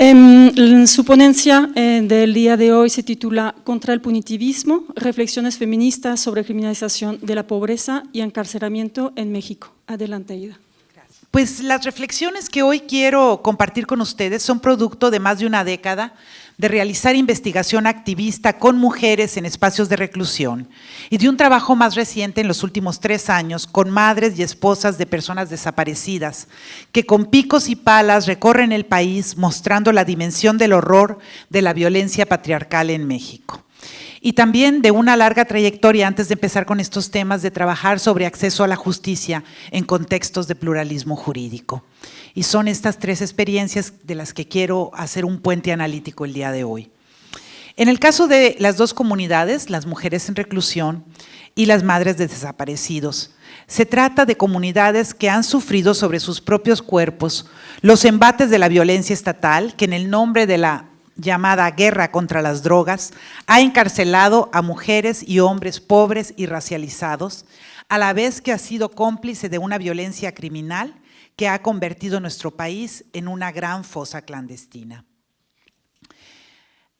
Su ponencia del día de hoy se titula Contra el punitivismo, reflexiones feministas sobre criminalización de la pobreza y encarcelamiento en México. Adelante, Aida. Pues las reflexiones que hoy quiero compartir con ustedes son producto de más de una década de realizar investigación activista con mujeres en espacios de reclusión y de un trabajo más reciente en los últimos 3 años con madres y esposas de personas desaparecidas que con picos y palas recorren el país mostrando la dimensión del horror de la violencia patriarcal en México. Y también de una larga trayectoria, antes de empezar con estos temas, de trabajar sobre acceso a la justicia en contextos de pluralismo jurídico. Y son estas 3 experiencias de las que quiero hacer un puente analítico el día de hoy. En el caso de las 2 comunidades, las mujeres en reclusión y las madres de desaparecidos, se trata de comunidades que han sufrido sobre sus propios cuerpos los embates de la violencia estatal, que en el nombre de la llamada guerra contra las drogas, ha encarcelado a mujeres y hombres pobres y racializados, a la vez que ha sido cómplice de una violencia criminal que ha convertido nuestro país en una gran fosa clandestina.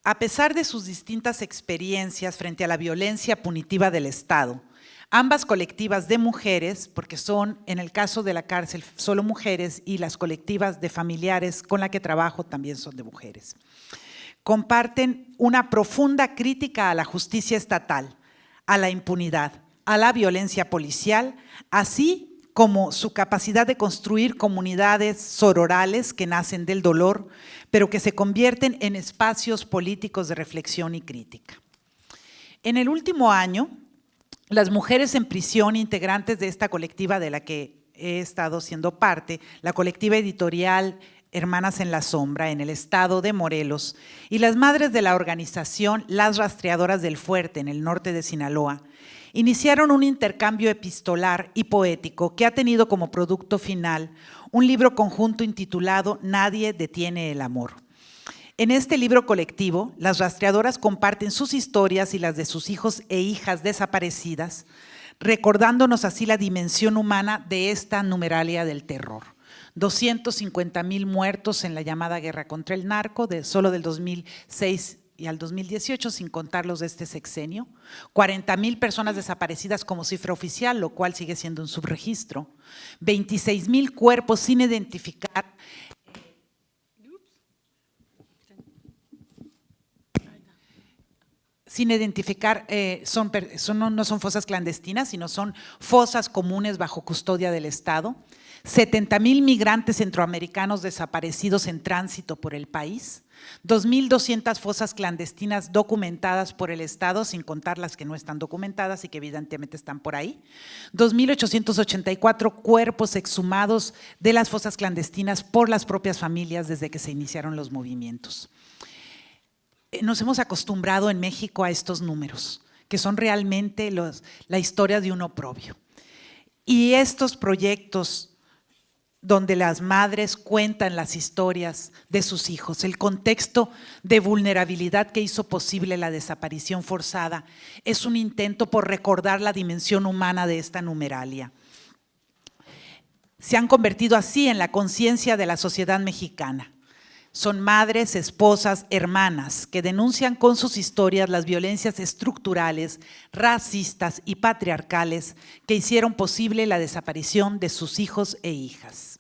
A pesar de sus distintas experiencias frente a la violencia punitiva del Estado, ambas colectivas de mujeres, porque son, en el caso de la cárcel, solo mujeres, y las colectivas de familiares con las que trabajo también son de mujeres, comparten una profunda crítica a la justicia estatal, a la impunidad, a la violencia policial, así como su capacidad de construir comunidades sororales que nacen del dolor, pero que se convierten en espacios políticos de reflexión y crítica. En el último año, las mujeres en prisión integrantes de esta colectiva de la que he estado siendo parte, la colectiva editorial Hermanas en la Sombra, en el estado de Morelos, y las madres de la organización Las Rastreadoras del Fuerte, en el norte de Sinaloa, iniciaron un intercambio epistolar y poético que ha tenido como producto final un libro conjunto intitulado Nadie detiene el amor. En este libro colectivo, las rastreadoras comparten sus historias y las de sus hijos e hijas desaparecidas, recordándonos así la dimensión humana de esta numeralia del terror. 250,000 muertos en la llamada guerra contra el narco, solo del 2006 y al 2018, sin contar los de este sexenio. 40,000 personas desaparecidas como cifra oficial, lo cual sigue siendo un subregistro. 26,000 cuerpos sin identificar. No son fosas clandestinas, sino son fosas comunes bajo custodia del Estado. 70,000 migrantes centroamericanos desaparecidos en tránsito por el país, 2,200 fosas clandestinas documentadas por el Estado, sin contar las que no están documentadas y que evidentemente están por ahí, 2,884 cuerpos exhumados de las fosas clandestinas por las propias familias desde que se iniciaron los movimientos. Nos hemos acostumbrado en México a estos números, que son realmente la historia de un oprobio. Y estos proyectos donde las madres cuentan las historias de sus hijos, el contexto de vulnerabilidad que hizo posible la desaparición forzada, es un intento por recordar la dimensión humana de esta numeralia. Se han convertido así en la conciencia de la sociedad mexicana. Son madres, esposas, hermanas que denuncian con sus historias las violencias estructurales, racistas y patriarcales que hicieron posible la desaparición de sus hijos e hijas.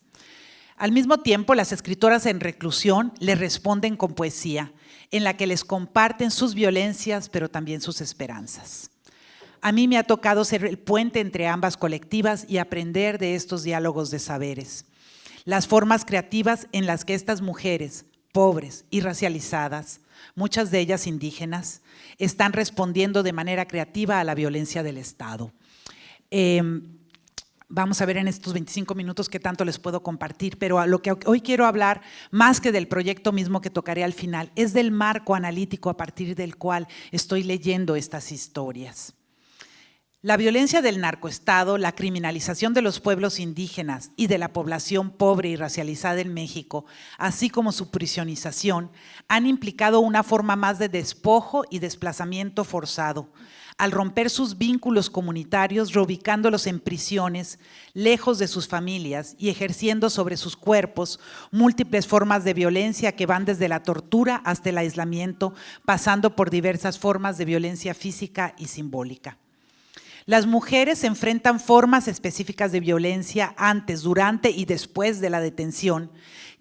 Al mismo tiempo, las escritoras en reclusión les responden con poesía, en la que les comparten sus violencias, pero también sus esperanzas. A mí me ha tocado ser el puente entre ambas colectivas y aprender de estos diálogos de saberes. Las formas creativas en las que estas mujeres, pobres y racializadas, muchas de ellas indígenas, están respondiendo de manera creativa a la violencia del Estado. Vamos a ver en estos 25 minutos qué tanto les puedo compartir, pero a lo que hoy quiero hablar, más que del proyecto mismo que tocaré al final, es del marco analítico a partir del cual estoy leyendo estas historias. La violencia del narcoestado, la criminalización de los pueblos indígenas y de la población pobre y racializada en México, así como su prisionización, han implicado una forma más de despojo y desplazamiento forzado, al romper sus vínculos comunitarios, reubicándolos en prisiones, lejos de sus familias y ejerciendo sobre sus cuerpos múltiples formas de violencia que van desde la tortura hasta el aislamiento, pasando por diversas formas de violencia física y simbólica. Las mujeres enfrentan formas específicas de violencia antes, durante y después de la detención,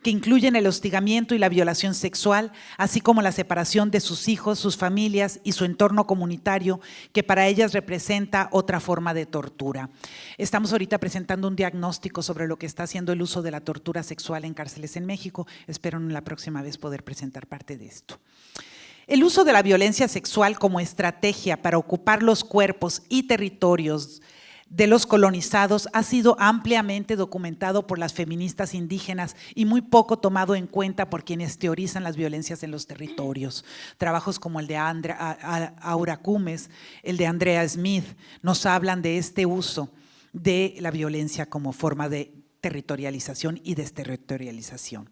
que incluyen el hostigamiento y la violación sexual, así como la separación de sus hijos, sus familias y su entorno comunitario, que para ellas representa otra forma de tortura. Estamos ahorita presentando un diagnóstico sobre lo que está haciendo el uso de la tortura sexual en cárceles en México. Espero en la próxima vez poder presentar parte de esto. El uso de la violencia sexual como estrategia para ocupar los cuerpos y territorios de los colonizados ha sido ampliamente documentado por las feministas indígenas y muy poco tomado en cuenta por quienes teorizan las violencias en los territorios. Trabajos como el de Aura Cumes, el de Andrea Smith, nos hablan de este uso de la violencia como forma de territorialización y desterritorialización.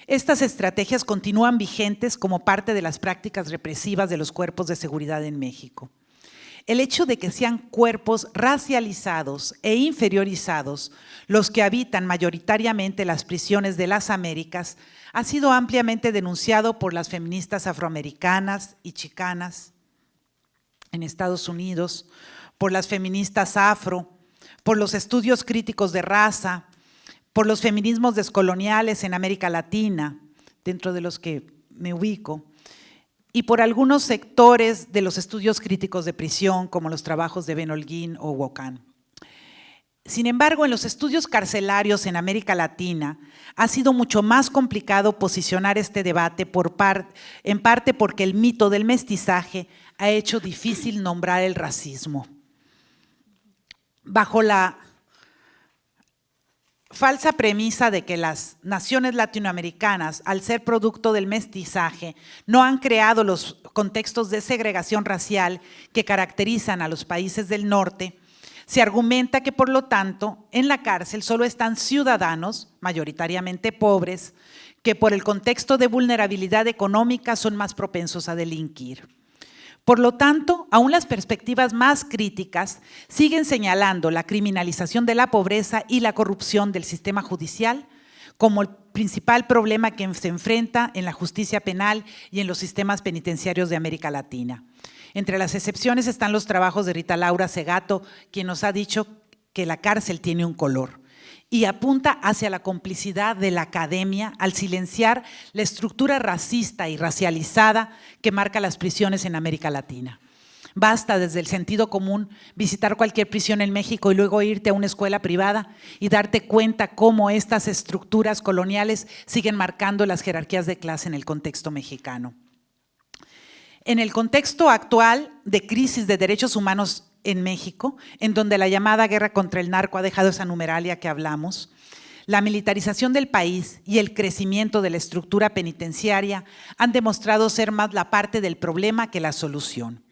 Estas estrategias continúan vigentes como parte de las prácticas represivas de los cuerpos de seguridad en México. El hecho de que sean cuerpos racializados e inferiorizados los que habitan mayoritariamente las prisiones de las Américas ha sido ampliamente denunciado por las feministas afroamericanas y chicanas en Estados Unidos, por las feministas afro, por los estudios críticos de raza, por los feminismos descoloniales en América Latina, dentro de los que me ubico, y por algunos sectores de los estudios críticos de prisión, como los trabajos de Ben Holguín o Wokan. Sin embargo, en los estudios carcelarios en América Latina ha sido mucho más complicado posicionar este debate, en parte porque el mito del mestizaje ha hecho difícil nombrar el racismo. Bajo la falsa premisa de que las naciones latinoamericanas, al ser producto del mestizaje, no han creado los contextos de segregación racial que caracterizan a los países del norte, se argumenta que, por lo tanto, en la cárcel solo están ciudadanos, mayoritariamente pobres, que por el contexto de vulnerabilidad económica son más propensos a delinquir. Por lo tanto, aún las perspectivas más críticas siguen señalando la criminalización de la pobreza y la corrupción del sistema judicial como el principal problema que se enfrenta en la justicia penal y en los sistemas penitenciarios de América Latina. Entre las excepciones están los trabajos de Rita Laura Segato, quien nos ha dicho que la cárcel tiene un color, y apunta hacia la complicidad de la academia al silenciar la estructura racista y racializada que marca las prisiones en América Latina. Basta desde el sentido común visitar cualquier prisión en México y luego irte a una escuela privada y darte cuenta cómo estas estructuras coloniales siguen marcando las jerarquías de clase en el contexto mexicano. En el contexto actual de crisis de derechos humanos en México, en donde la llamada guerra contra el narco ha dejado esa numeralia que hablamos, la militarización del país y el crecimiento de la estructura penitenciaria han demostrado ser más la parte del problema que la solución.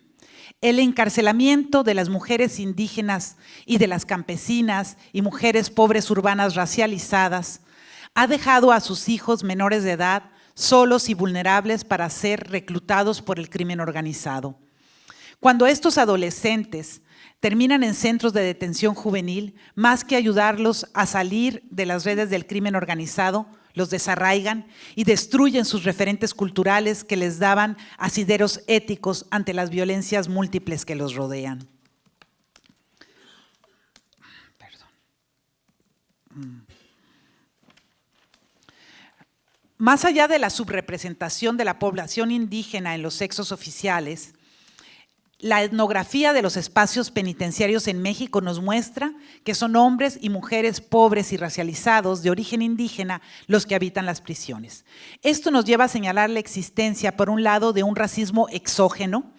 El encarcelamiento de las mujeres indígenas y de las campesinas y mujeres pobres urbanas racializadas ha dejado a sus hijos menores de edad solos y vulnerables para ser reclutados por el crimen organizado. Cuando estos adolescentes terminan en centros de detención juvenil, más que ayudarlos a salir de las redes del crimen organizado, los desarraigan y destruyen sus referentes culturales que les daban asideros éticos ante las violencias múltiples que los rodean. Más allá de la subrepresentación de la población indígena en los sexos oficiales, la etnografía de los espacios penitenciarios en México nos muestra que son hombres y mujeres pobres y racializados de origen indígena los que habitan las prisiones. Esto nos lleva a señalar la existencia, por un lado, de un racismo exógeno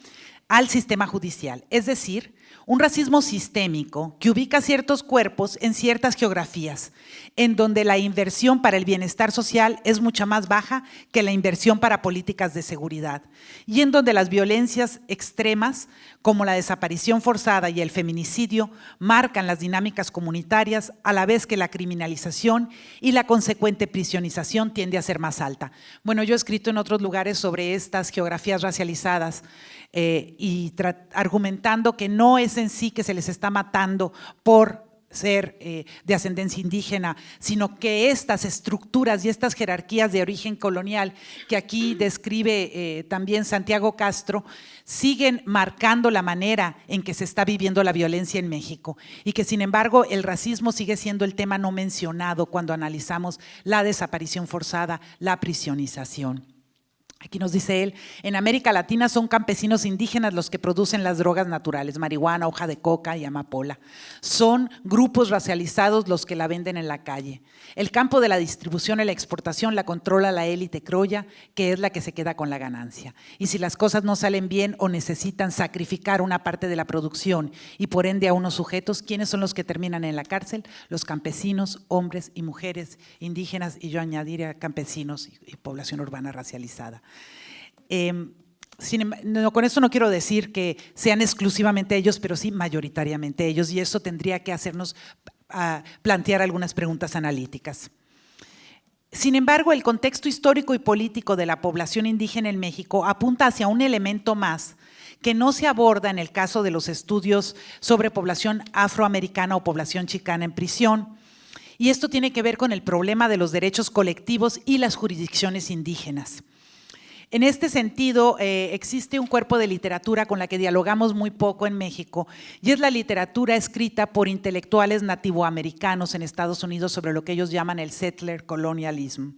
al sistema judicial, es decir, un racismo sistémico que ubica ciertos cuerpos en ciertas geografías, en donde la inversión para el bienestar social es mucho más baja que la inversión para políticas de seguridad, y en donde las violencias extremas, como la desaparición forzada y el feminicidio, marcan las dinámicas comunitarias, a la vez que la criminalización y la consecuente prisionización tiende a ser más alta. Bueno, yo he escrito en otros lugares sobre estas geografías racializadas, y argumentando que no es en sí que se les está matando por ser de ascendencia indígena, sino que estas estructuras y estas jerarquías de origen colonial que aquí describe también Santiago Castro, siguen marcando la manera en que se está viviendo la violencia en México, y que sin embargo el racismo sigue siendo el tema no mencionado cuando analizamos la desaparición forzada, la prisionización. Aquí nos dice él, en América Latina son campesinos indígenas los que producen las drogas naturales, marihuana, hoja de coca y amapola. Son grupos racializados los que la venden en la calle. El campo de la distribución y la exportación la controla la élite criolla, que es la que se queda con la ganancia. Y si las cosas no salen bien o necesitan sacrificar una parte de la producción y por ende a unos sujetos, ¿quiénes son los que terminan en la cárcel? Los campesinos, hombres y mujeres indígenas, y yo añadiría campesinos y población urbana racializada. Con esto no quiero decir que sean exclusivamente ellos, pero sí mayoritariamente ellos, y eso tendría que hacernos plantear algunas preguntas analíticas. Sin embargo, el contexto histórico y político de la población indígena en México apunta hacia un elemento más que no se aborda en el caso de los estudios sobre población afroamericana o población chicana en prisión, y esto tiene que ver con el problema de los derechos colectivos y las jurisdicciones indígenas. En este sentido, existe un cuerpo de literatura con la que dialogamos muy poco en México, y es la literatura escrita por intelectuales nativoamericanos en Estados Unidos sobre lo que ellos llaman el settler colonialism,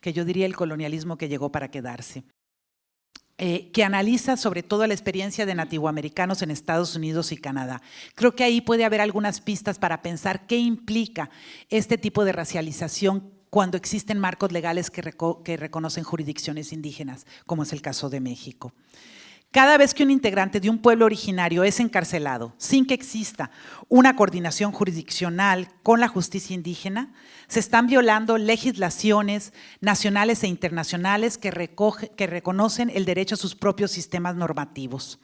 que yo diría el colonialismo que llegó para quedarse, que analiza sobre todo la experiencia de nativoamericanos en Estados Unidos y Canadá. Creo que ahí puede haber algunas pistas para pensar qué implica este tipo de racialización cuando existen marcos legales que reconocen jurisdicciones indígenas, como es el caso de México. Cada vez que un integrante de un pueblo originario es encarcelado sin que exista una coordinación jurisdiccional con la justicia indígena, se están violando legislaciones nacionales e internacionales que reconocen el derecho a sus propios sistemas normativos.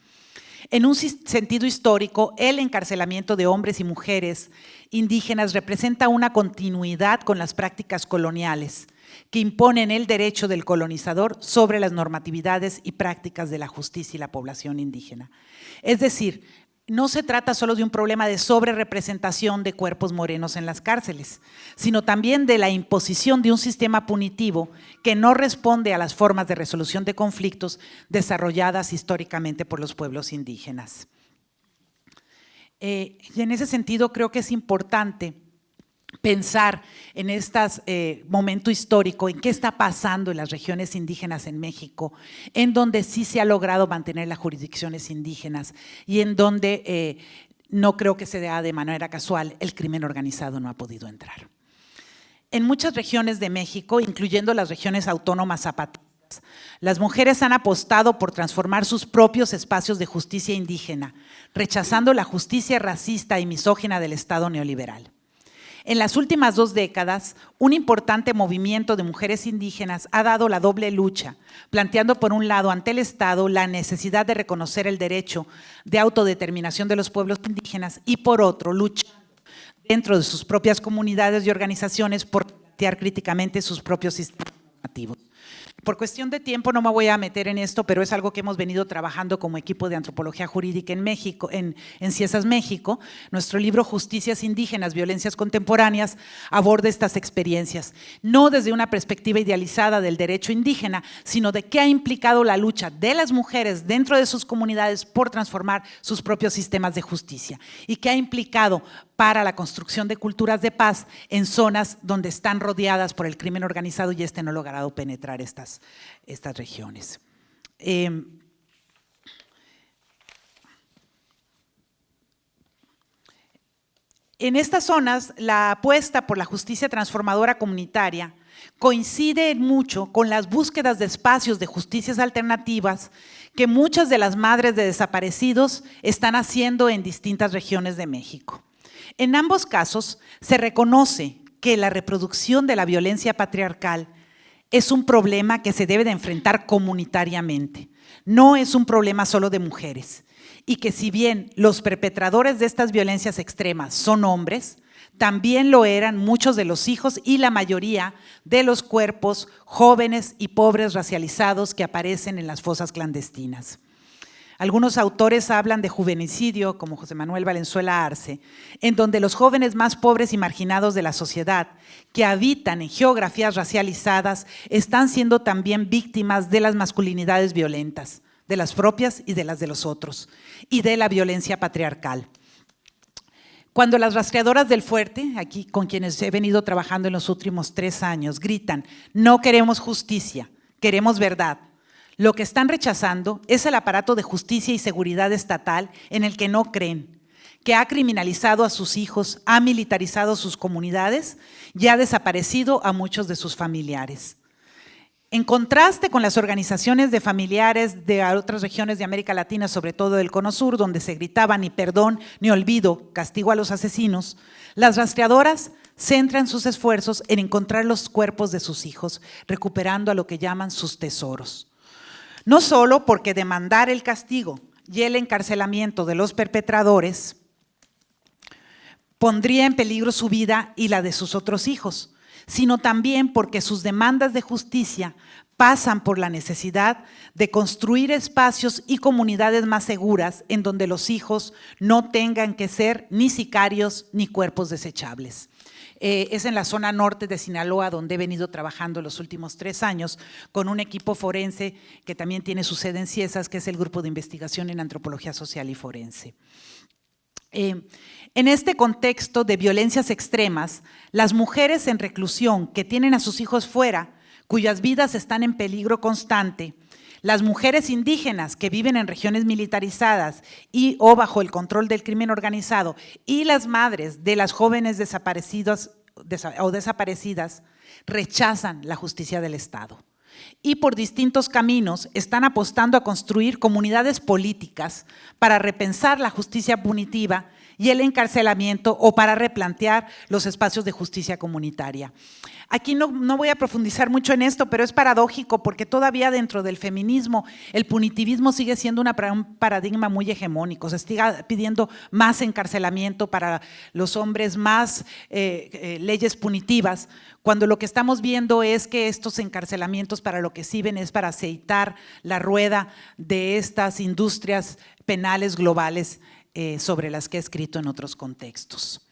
En un sentido histórico, el encarcelamiento de hombres y mujeres indígenas representa una continuidad con las prácticas coloniales que imponen el derecho del colonizador sobre las normatividades y prácticas de la justicia y la población indígena. Es decir, no se trata solo de un problema de sobrerepresentación de cuerpos morenos en las cárceles, sino también de la imposición de un sistema punitivo que no responde a las formas de resolución de conflictos desarrolladas históricamente por los pueblos indígenas. Y en ese sentido creo que es importante pensar en este momento histórico, en qué está pasando en las regiones indígenas en México, en donde sí se ha logrado mantener las jurisdicciones indígenas y en donde no creo que se dé de manera casual, el crimen organizado no ha podido entrar. En muchas regiones de México, incluyendo las regiones autónomas zapatistas, las mujeres han apostado por transformar sus propios espacios de justicia indígena, rechazando la justicia racista y misógina del Estado neoliberal. En las últimas 2 décadas, un importante movimiento de mujeres indígenas ha dado la doble lucha, planteando por un lado ante el Estado la necesidad de reconocer el derecho de autodeterminación de los pueblos indígenas y por otro, luchando dentro de sus propias comunidades y organizaciones por plantear críticamente sus propios sistemas normativos. Por cuestión de tiempo no me voy a meter en esto, pero es algo que hemos venido trabajando como equipo de antropología jurídica en México, en CIESAS México. Nuestro libro Justicias Indígenas, Violencias Contemporáneas aborda estas experiencias, no desde una perspectiva idealizada del derecho indígena, sino de qué ha implicado la lucha de las mujeres dentro de sus comunidades por transformar sus propios sistemas de justicia y qué ha implicado para la construcción de culturas de paz en zonas donde están rodeadas por el crimen organizado y no ha logrado penetrar estas regiones. En estas zonas, la apuesta por la justicia transformadora comunitaria coincide mucho con las búsquedas de espacios de justicias alternativas que muchas de las madres de desaparecidos están haciendo en distintas regiones de México. En ambos casos se reconoce que la reproducción de la violencia patriarcal es un problema que se debe de enfrentar comunitariamente. No es un problema solo de mujeres. Y que si bien los perpetradores de estas violencias extremas son hombres, también lo eran muchos de los hijos y la mayoría de los cuerpos jóvenes y pobres racializados que aparecen en las fosas clandestinas. Algunos autores hablan de juvenicidio, como José Manuel Valenzuela Arce, en donde los jóvenes más pobres y marginados de la sociedad, que habitan en geografías racializadas, están siendo también víctimas de las masculinidades violentas, de las propias y de las de los otros, y de la violencia patriarcal. Cuando las rastreadoras del fuerte, aquí con quienes he venido trabajando en los últimos 3 años, gritan, no queremos justicia, queremos verdad, lo que están rechazando es el aparato de justicia y seguridad estatal en el que no creen, que ha criminalizado a sus hijos, ha militarizado sus comunidades y ha desaparecido a muchos de sus familiares. En contraste con las organizaciones de familiares de otras regiones de América Latina, sobre todo del Cono Sur, donde se gritaba ni perdón ni olvido, castigo a los asesinos, las rastreadoras centran sus esfuerzos en encontrar los cuerpos de sus hijos, recuperando a lo que llaman sus tesoros. No solo porque demandar el castigo y el encarcelamiento de los perpetradores pondría en peligro su vida y la de sus otros hijos, sino también porque sus demandas de justicia pasan por la necesidad de construir espacios y comunidades más seguras en donde los hijos no tengan que ser ni sicarios ni cuerpos desechables. Es en la zona norte de Sinaloa donde he venido trabajando los últimos 3 años con un equipo forense que también tiene su sede en Ciesas, que es el Grupo de Investigación en Antropología Social y Forense. En este contexto de violencias extremas, las mujeres en reclusión que tienen a sus hijos fuera, cuyas vidas están en peligro constante, las mujeres indígenas que viven en regiones militarizadas y o bajo el control del crimen organizado y las madres de las jóvenes desaparecidas rechazan la justicia del Estado. Y por distintos caminos están apostando a construir comunidades políticas para repensar la justicia punitiva y el encarcelamiento o para replantear los espacios de justicia comunitaria. Aquí no voy a profundizar mucho en esto, pero es paradójico porque todavía dentro del feminismo el punitivismo sigue siendo un paradigma muy hegemónico. Se sigue pidiendo más encarcelamiento para los hombres, más leyes punitivas, cuando lo que estamos viendo es que estos encarcelamientos para lo que sirven es para aceitar la rueda de estas industrias penales globales sobre las que he escrito en otros contextos.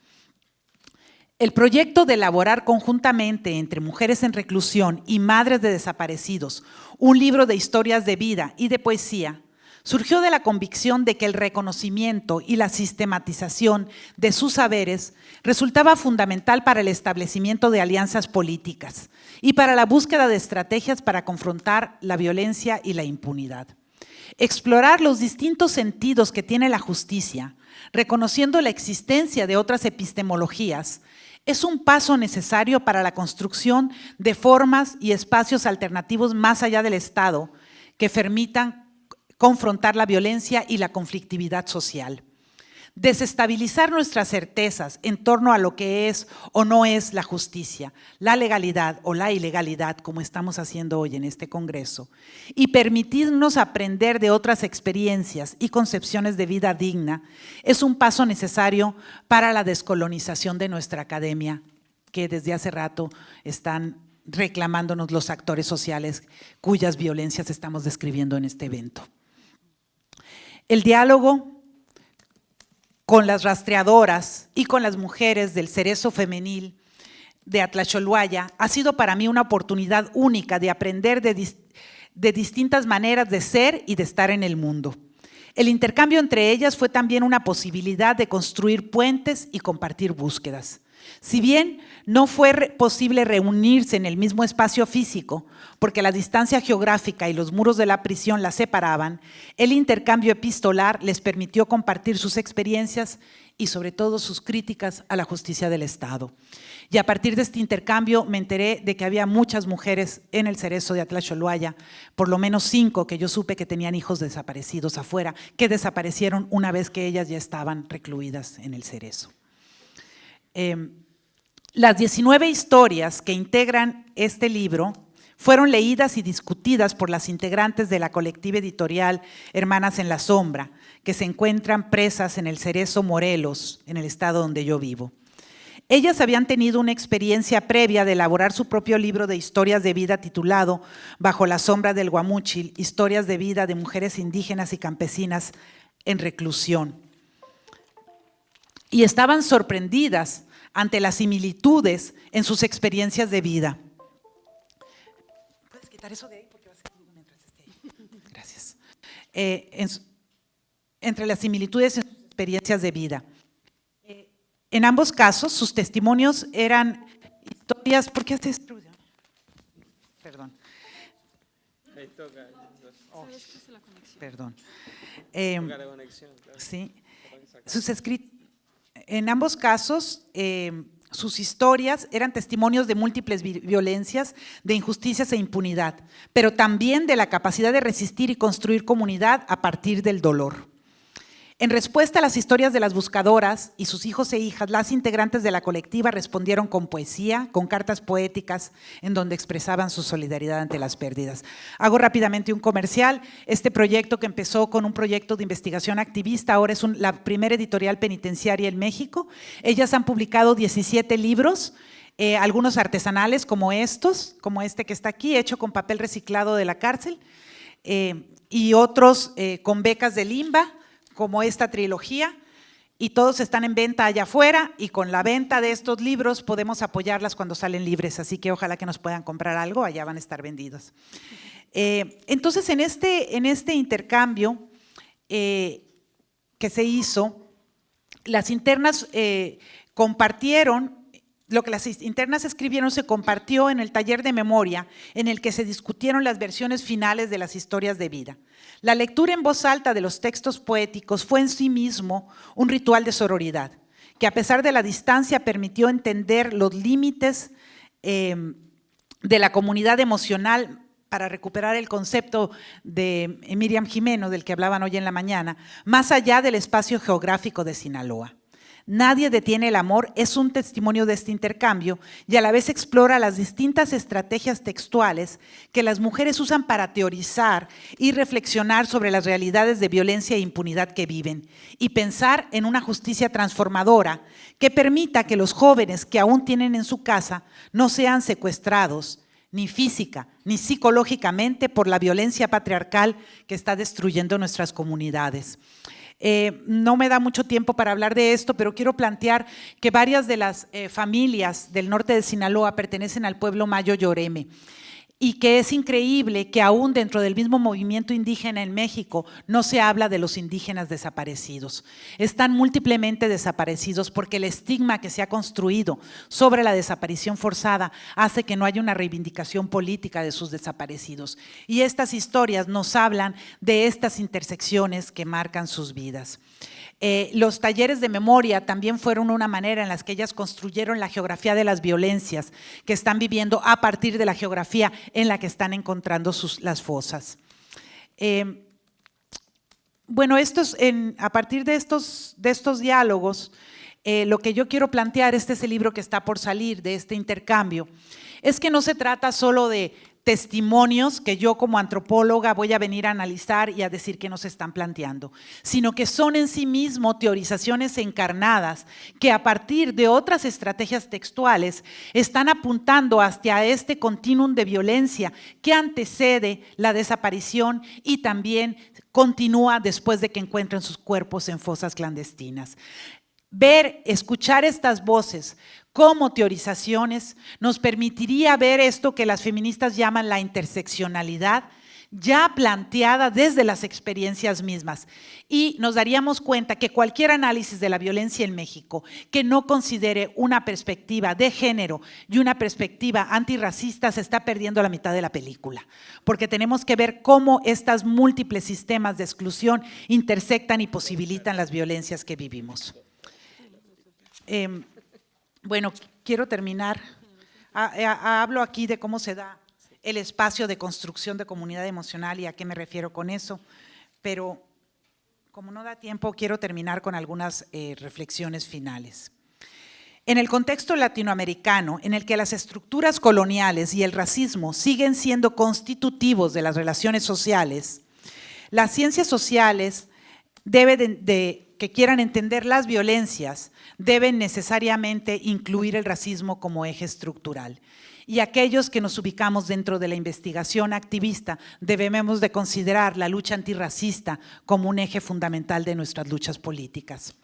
El proyecto de elaborar conjuntamente entre mujeres en reclusión y madres de desaparecidos un libro de historias de vida y de poesía surgió de la convicción de que el reconocimiento y la sistematización de sus saberes resultaba fundamental para el establecimiento de alianzas políticas y para la búsqueda de estrategias para confrontar la violencia y la impunidad. Explorar los distintos sentidos que tiene la justicia, reconociendo la existencia de otras epistemologías, es un paso necesario para la construcción de formas y espacios alternativos más allá del Estado que permitan confrontar la violencia y la conflictividad social. Desestabilizar nuestras certezas en torno a lo que es o no es la justicia, la legalidad o la ilegalidad, como estamos haciendo hoy en este Congreso, y permitirnos aprender de otras experiencias y concepciones de vida digna, es un paso necesario para la descolonización de nuestra academia, que desde hace rato están reclamándonos los actores sociales cuyas violencias estamos describiendo en este evento. El diálogo con las rastreadoras y con las mujeres del Cerezo Femenil de Atlacholoaya ha sido para mí una oportunidad única de aprender de distintas maneras de ser y de estar en el mundo. El intercambio entre ellas fue también una posibilidad de construir puentes y compartir búsquedas. Si bien no fue posible reunirse en el mismo espacio físico, porque la distancia geográfica y los muros de la prisión las separaban, el intercambio epistolar les permitió compartir sus experiencias y sobre todo sus críticas a la justicia del Estado. Y a partir de este intercambio me enteré de que había muchas mujeres en el Cerezo de Atlaxolhuaya, por lo menos 5 que yo supe que tenían hijos desaparecidos afuera, que desaparecieron una vez que ellas ya estaban recluidas en el Cerezo. Las 19 historias que integran este libro fueron leídas y discutidas por las integrantes de la colectiva editorial Hermanas en la Sombra, que se encuentran presas en el Cerezo Morelos, en el estado donde yo vivo. Ellas habían tenido una experiencia previa de elaborar su propio libro de historias de vida titulado Bajo la sombra del Guamúchil, historias de vida de mujeres indígenas y campesinas en reclusión. Y estaban sorprendidas ante las similitudes en sus experiencias de vida. ¿Puedes quitar eso de ahí? Porque va a ser ruido mientras esté ahí. Gracias. Entre las similitudes en sus experiencias de vida. En ambos casos, sus testimonios eran historias… ¿Por qué haces ruido? Perdón. Ahí toca. Oh, perdón. Toca la conexión, claro. Sí. En ambos casos, sus historias eran testimonios de múltiples violencias, de injusticias e impunidad, pero también de la capacidad de resistir y construir comunidad a partir del dolor. En respuesta a las historias de las buscadoras y sus hijos e hijas, las integrantes de la colectiva respondieron con poesía, con cartas poéticas, en donde expresaban su solidaridad ante las pérdidas. Hago rápidamente un comercial. Este proyecto, que empezó con un proyecto de investigación activista, ahora es la primera editorial penitenciaria en México. Ellas han publicado 17 libros, algunos artesanales como estos, como este que está aquí, hecho con papel reciclado de la cárcel, y otros con becas de Limba, como esta trilogía, y todos están en venta allá afuera, y con la venta de estos libros podemos apoyarlas cuando salen libres, así que ojalá que nos puedan comprar algo, allá van a estar vendidos. Entonces, en este intercambio que se hizo, las internas compartieron. Lo que las internas escribieron se compartió en el taller de memoria, en el que se discutieron las versiones finales de las historias de vida. La lectura en voz alta de los textos poéticos fue en sí mismo un ritual de sororidad, que a pesar de la distancia permitió entender los límites de la comunidad emocional, para recuperar el concepto de Miriam Jimeno, del que hablaban hoy en la mañana, más allá del espacio geográfico de Sinaloa. Nadie detiene el amor es un testimonio de este intercambio y a la vez explora las distintas estrategias textuales que las mujeres usan para teorizar y reflexionar sobre las realidades de violencia e impunidad que viven y pensar en una justicia transformadora que permita que los jóvenes que aún tienen en su casa no sean secuestrados ni física ni psicológicamente por la violencia patriarcal que está destruyendo nuestras comunidades. No me da mucho tiempo para hablar de esto, pero quiero plantear que varias de las familias del norte de Sinaloa pertenecen al pueblo Mayo Yoreme, y que es increíble que aún dentro del mismo movimiento indígena en México no se habla de los indígenas desaparecidos. Están múltiplemente desaparecidos porque el estigma que se ha construido sobre la desaparición forzada hace que no haya una reivindicación política de sus desaparecidos. Y estas historias nos hablan de estas intersecciones que marcan sus vidas. Los talleres de memoria también fueron una manera en la que ellas construyeron la geografía de las violencias que están viviendo a partir de la geografía en la que están encontrando las fosas. Bueno, a partir de estos diálogos, lo que yo quiero plantear, este es el libro que está por salir de este intercambio, es que no se trata solo de testimonios que yo como antropóloga voy a venir a analizar y a decir que nos están planteando, sino que son en sí mismo teorizaciones encarnadas que a partir de otras estrategias textuales están apuntando hacia este continuum de violencia que antecede la desaparición y también continúa después de que encuentren sus cuerpos en fosas clandestinas. Escuchar estas voces como teorizaciones nos permitiría ver esto que las feministas llaman la interseccionalidad ya planteada desde las experiencias mismas. Y nos daríamos cuenta que cualquier análisis de la violencia en México que no considere una perspectiva de género y una perspectiva antirracista se está perdiendo la mitad de la película, porque tenemos que ver cómo estos múltiples sistemas de exclusión intersectan y posibilitan las violencias que vivimos. Bueno, quiero terminar. Hablo aquí de cómo se da el espacio de construcción de comunidad emocional y a qué me refiero con eso, pero como no da tiempo, quiero terminar con algunas reflexiones finales. En el contexto latinoamericano, en el que las estructuras coloniales y el racismo siguen siendo constitutivos de las relaciones sociales, las ciencias sociales que quieran entender las violencias deben necesariamente incluir el racismo como eje estructural. Y aquellos que nos ubicamos dentro de la investigación activista debemos de considerar la lucha antirracista como un eje fundamental de nuestras luchas políticas.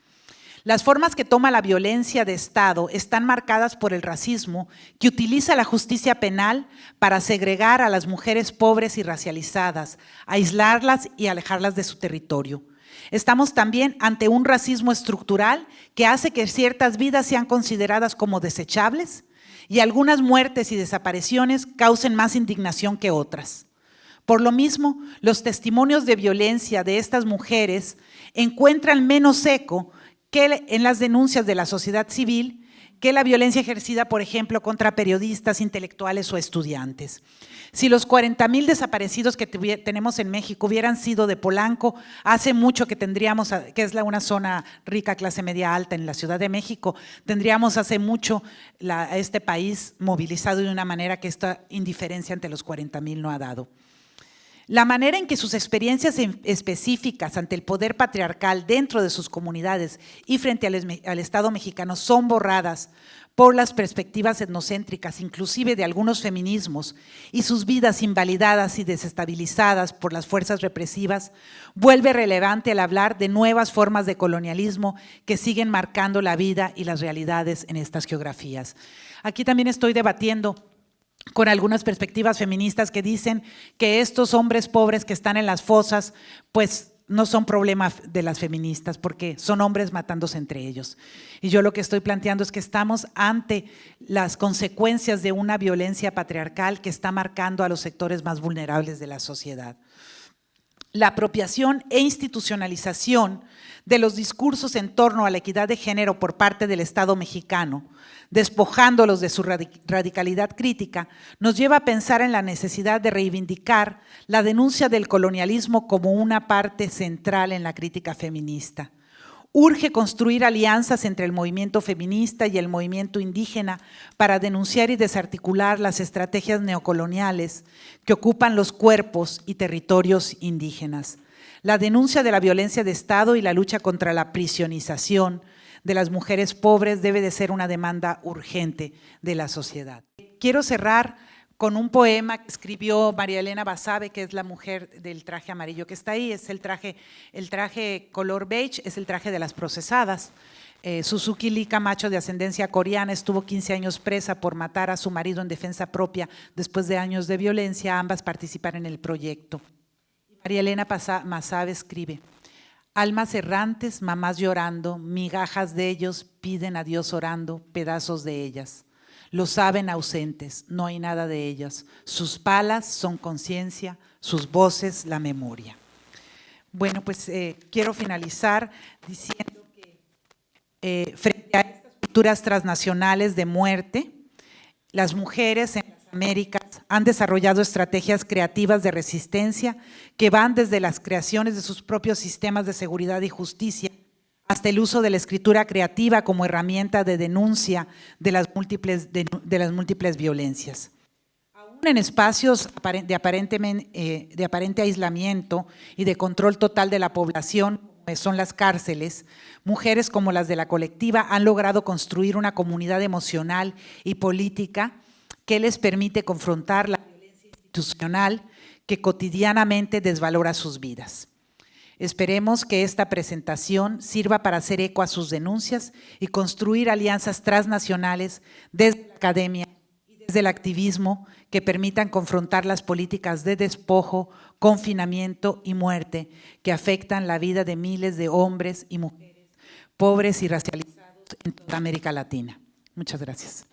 Las formas que toma la violencia de Estado están marcadas por el racismo, que utiliza la justicia penal para segregar a las mujeres pobres y racializadas, aislarlas y alejarlas de su territorio. Estamos también ante un racismo estructural que hace que ciertas vidas sean consideradas como desechables y algunas muertes y desapariciones causen más indignación que otras. Por lo mismo, los testimonios de violencia de estas mujeres encuentran menos eco que en las denuncias de la sociedad civil que la violencia ejercida, por ejemplo, contra periodistas, intelectuales o estudiantes. Si los 40,000 desaparecidos que tenemos en México hubieran sido de Polanco, hace mucho que tendríamos, que es una zona rica, clase media alta en la Ciudad de México, tendríamos hace mucho a este país movilizado de una manera que esta indiferencia ante los 40,000 no ha dado. La manera en que sus experiencias específicas ante el poder patriarcal dentro de sus comunidades y frente al Estado mexicano son borradas por las perspectivas etnocéntricas, inclusive de algunos feminismos, y sus vidas invalidadas y desestabilizadas por las fuerzas represivas, vuelve relevante al hablar de nuevas formas de colonialismo que siguen marcando la vida y las realidades en estas geografías. Aquí también estoy debatiendo con algunas perspectivas feministas que dicen que estos hombres pobres que están en las fosas, pues no son problema de las feministas, porque son hombres matándose entre ellos. Y yo lo que estoy planteando es que estamos ante las consecuencias de una violencia patriarcal que está marcando a los sectores más vulnerables de la sociedad. La apropiación e institucionalización de los discursos en torno a la equidad de género por parte del Estado mexicano, despojándolos de su radicalidad crítica, nos lleva a pensar en la necesidad de reivindicar la denuncia del colonialismo como una parte central en la crítica feminista. Urge construir alianzas entre el movimiento feminista y el movimiento indígena para denunciar y desarticular las estrategias neocoloniales que ocupan los cuerpos y territorios indígenas. La denuncia de la violencia de Estado y la lucha contra la prisionización de las mujeres pobres debe de ser una demanda urgente de la sociedad. Quiero cerrar con un poema que escribió María Elena Basabe, que es la mujer del traje amarillo que está ahí, es el traje color beige, es el traje de las procesadas. Suzuki Lee Camacho, de ascendencia coreana, estuvo 15 años presa por matar a su marido en defensa propia después de años de violencia. Ambas participaron en el proyecto. María Elena Basabe escribe: almas errantes, mamás llorando, migajas de ellos piden a Dios orando, pedazos de ellas. Lo saben ausentes, no hay nada de ellas. Sus palas son conciencia, sus voces la memoria. Bueno, pues quiero finalizar diciendo que frente a estas culturas transnacionales de muerte, las mujeres en las Américas han desarrollado estrategias creativas de resistencia que van desde las creaciones de sus propios sistemas de seguridad y justicia hasta el uso de la escritura creativa como herramienta de denuncia de las múltiples violencias. Aún en espacios de aparente aislamiento y de control total de la población, como son las cárceles, mujeres como las de la colectiva han logrado construir una comunidad emocional y política que les permite confrontar la violencia institucional que cotidianamente desvalora sus vidas. Esperemos que esta presentación sirva para hacer eco a sus denuncias y construir alianzas transnacionales desde la academia y del activismo que permitan confrontar las políticas de despojo, confinamiento y muerte que afectan la vida de miles de hombres y mujeres pobres y racializados en toda América Latina. Muchas gracias.